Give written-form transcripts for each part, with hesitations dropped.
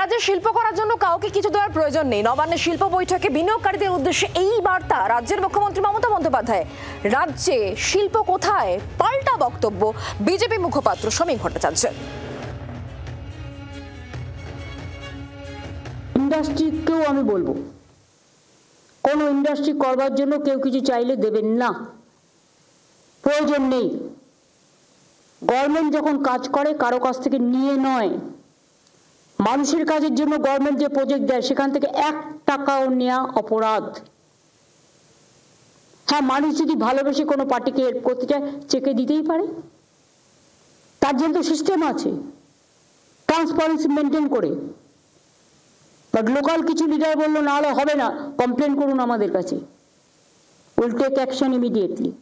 রাজ্যে শিল্প করার জন্য কাউকে কিছু দেওয়ার প্রয়োজন নেই। নবান্নের শিল্প বৈঠকে বিনিয়োগকারীদের উদ্দেশ্যে এই বার্তা রাজ্যের মুখ্যমন্ত্রী মমতা বন্দ্যোপাধ্যায়। রাজ্যে শিল্প কোথায়, পাল্টা বক্তব্য বিজেপি মুখপাত্র সমীক ভট্টাচার্যের। ইন্ডাস্ট্রিকেও আমি বলবো, কোনো ইন্ডাস্ট্রি করবার জন্য কেউ কিছু চাইলে দেবেন না, প্রয়োজন নেই। গভর্নমেন্ট যখন কাজ করে কারো কাছ থেকে নিয়ে নয়, মানুষের কাজের জন্য গভর্নমেন্ট যে প্রজেক্ট দেয় সেখান থেকে 1 টাকাও নেওয়া অপরাধ। হ্যাঁ, মানুষ যদি ভালোবেসে কোনো পার্টিকে হেল্প করতে চায় চেকে দিতেই পারে, তার জন্য তো সিস্টেম আছে, ট্রান্সপারেন্সি মেনটেন করে। বাট লোকাল কিছু লিডার বললো না হলে হবে না, কমপ্লেন করুন আমাদের কাছে, উইল টেক অ্যাকশন ইমিডিয়েটলি।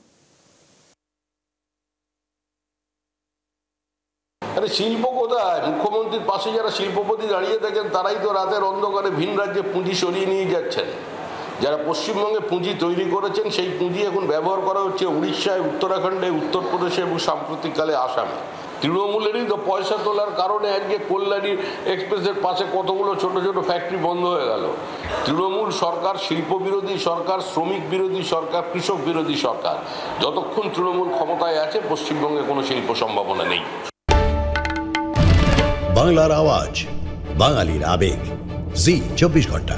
আরে শিল্প কোথায়? মুখ্যমন্ত্রীর পাশে যারা শিল্পপতি দাঁড়িয়ে থাকেন তারাই তো রাতের অন্ধকারে ভিন রাজ্যে পুঁজি সরিয়ে নিয়ে যাচ্ছেন। যারা পশ্চিমবঙ্গে পুঁজি তৈরি করেছেন সেই পুঁজি এখন ব্যবহার করা হচ্ছে উড়িষ্যায়, উত্তরাখণ্ডে, উত্তরপ্রদেশে এবং সাম্প্রতিককালে আসামে। তৃণমূলেরই তো পয়সা তোলার কারণে আজকে কল্যাণী এক্সপ্রেসের পাশে কতগুলো ছোট ছোট ফ্যাক্টরি বন্ধ হয়ে গেল। তৃণমূল সরকার শিল্প বিরোধী সরকার, শ্রমিক বিরোধী সরকার, কৃষক বিরোধী সরকার। যতক্ষণ তৃণমূল ক্ষমতায় আছে পশ্চিমবঙ্গে কোনো শিল্প সম্ভাবনা নেই। বাংলার আওয়াজ, বাঙালির আবেগ, জি 24 ঘন্টা।